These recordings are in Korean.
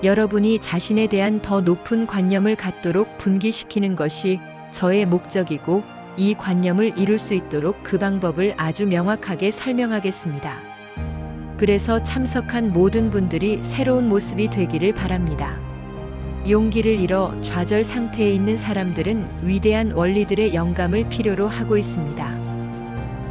여러분이 자신에 대한 더 높은 관념을 갖도록 분기시키는 것이 저의 목적이고 이 관념을 이룰 수 있도록 그 방법을 아주 명확하게 설명하겠습니다. 그래서 참석한 모든 분들이 새로운 모습이 되기를 바랍니다. 용기를 잃어 좌절 상태에 있는 사람들은 위대한 원리들의 영감을 필요로 하고 있습니다.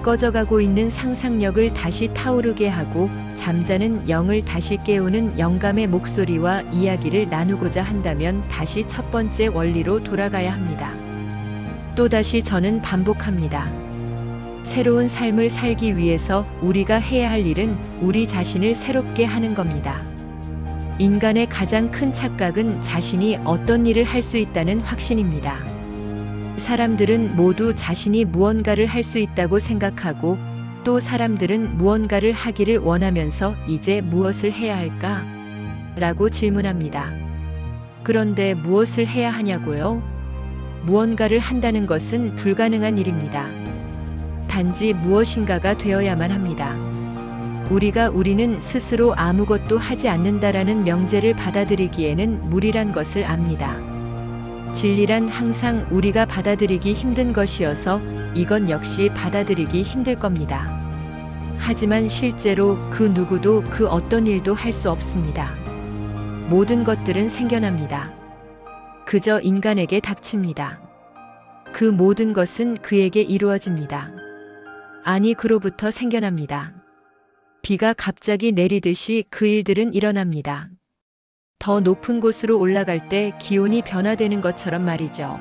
꺼져가고 있는 상상력을 다시 타오르게 하고 잠자는 영을 다시 깨우는 영감의 목소리와 이야기를 나누고자 한다면 다시 첫 번째 원리로 돌아가야 합니다. 또다시 저는 반복합니다. 새로운 삶을 살기 위해서 우리가 해야 할 일은 우리 자신을 새롭게 하는 겁니다. 인간의 가장 큰 착각은 자신이 어떤 일을 할 수 있다는 확신입니다. 사람들은 모두 자신이 무언가를 할 수 있다고 생각하고 또 사람들은 무언가를 하기를 원하면서 이제 무엇을 해야 할까? 라고 질문합니다. 그런데 무엇을 해야 하냐고요? 무언가를 한다는 것은 불가능한 일입니다. 단지 무엇인가가 되어야만 합니다. 우리는 스스로 아무것도 하지 않는다라는 명제를 받아들이기에는 무리란 것을 압니다. 진리란 항상 우리가 받아들이기 힘든 것이어서 이건 역시 받아들이기 힘들 겁니다. 하지만 실제로 그 누구도 그 어떤 일도 할 수 없습니다. 모든 것들은 생겨납니다. 그저 인간에게 닥칩니다. 그 모든 것은 그에게 이루어집니다. 아니, 그로부터 생겨납니다. 비가 갑자기 내리듯이 그 일들은 일어납니다. 더 높은 곳으로 올라갈 때 기온이 변화되는 것처럼 말이죠.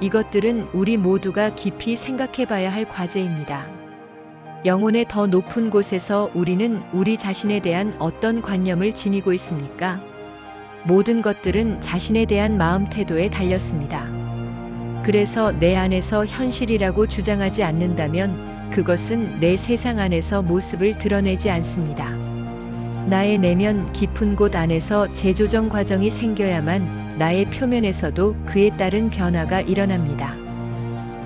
이것들은 우리 모두가 깊이 생각해 봐야 할 과제입니다. 영혼의 더 높은 곳에서 우리는 우리 자신에 대한 어떤 관념을 지니고 있습니까? 모든 것들은 자신에 대한 마음 태도에 달렸습니다. 그래서 내 안에서 현실이라고 주장하지 않는다면 그것은 내 세상 안에서 모습을 드러내지 않습니다. 나의 내면 깊은 곳 안에서 재조정 과정이 생겨야만 나의 표면에서도 그에 따른 변화가 일어납니다.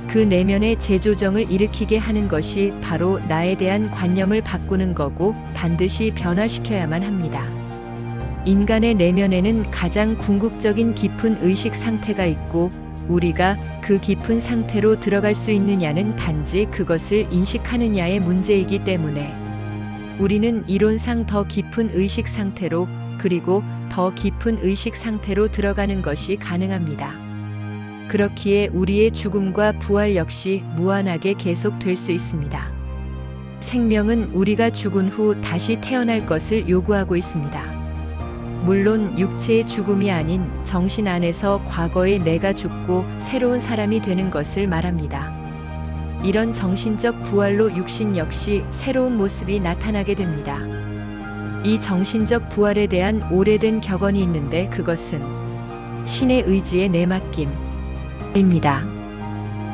그 내면의 재조정을 일으키게 하는 것이 바로 나에 대한 관념을 바꾸는 거고 반드시 변화시켜야만 합니다. 인간의 내면에는 가장 궁극적인 깊은 의식 상태가 있고 우리가 그 깊은 상태로 들어갈 수 있느냐는 단지 그것을 인식하느냐의 문제이기 때문에 우리는 이론상 더 깊은 의식 상태로 그리고 더 깊은 의식 상태로 들어가는 것이 가능합니다. 그렇기에 우리의 죽음과 부활 역시 무한하게 계속될 수 있습니다. 생명은 우리가 죽은 후 다시 태어날 것을 요구하고 있습니다. 물론 육체의 죽음이 아닌 정신 안에서 과거의 내가 죽고 새로운 사람이 되는 것을 말합니다. 이런 정신적 부활로 육신 역시 새로운 모습이 나타나게 됩니다. 이 정신적 부활에 대한 오래된 격언이 있는데 그것은 신의 의지에 내맡김입니다.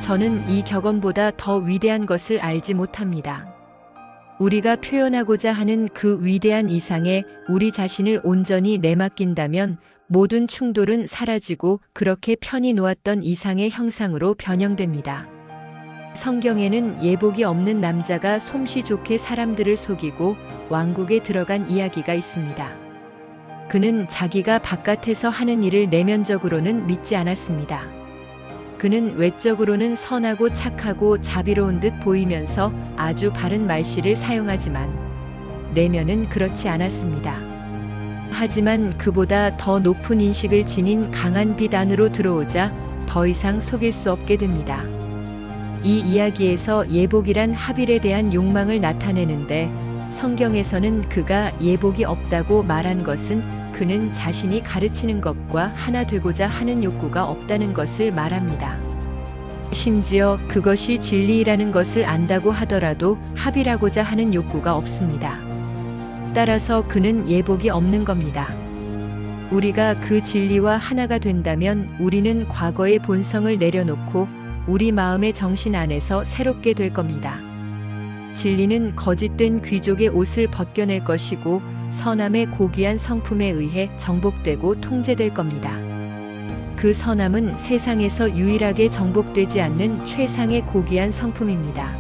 저는 이 격언보다 더 위대한 것을 알지 못합니다. 우리가 표현하고자 하는 그 위대한 이상에 우리 자신을 온전히 내맡긴다면 모든 충돌은 사라지고 그렇게 편히 놓았던 이상의 형상으로 변형됩니다. 성경에는 예복이 없는 남자가 솜씨 좋게 사람들을 속이고 왕국에 들어간 이야기가 있습니다. 그는 자기가 바깥에서 하는 일을 내면적으로는 믿지 않았습니다. 그는 외적으로는 선하고 착하고 자비로운 듯 보이면서 아주 바른 말씨를 사용하지만 내면은 그렇지 않았습니다. 하지만 그보다 더 높은 인식을 지닌 강한 빛 안으로 들어오자 더 이상 속일 수 없게 됩니다. 이 이야기에서 예복이란 하빌에 대한 욕망을 나타내는데 성경에서는 그가 예복이 없다고 말한 것은 그는 자신이 가르치는 것과 하나 되고자 하는 욕구가 없다는 것을 말합니다. 심지어 그것이 진리라는 것을 안다고 하더라도 합일하고자 하는 욕구가 없습니다. 따라서 그는 예복이 없는 겁니다. 우리가 그 진리와 하나가 된다면 우리는 과거의 본성을 내려놓고 우리 마음의 정신 안에서 새롭게 될 겁니다. 진리는 거짓된 귀족의 옷을 벗겨낼 것이고 선함의 고귀한 성품에 의해 정복되고 통제될 겁니다. 그 선함은 세상에서 유일하게 정복되지 않는 최상의 고귀한 성품입니다.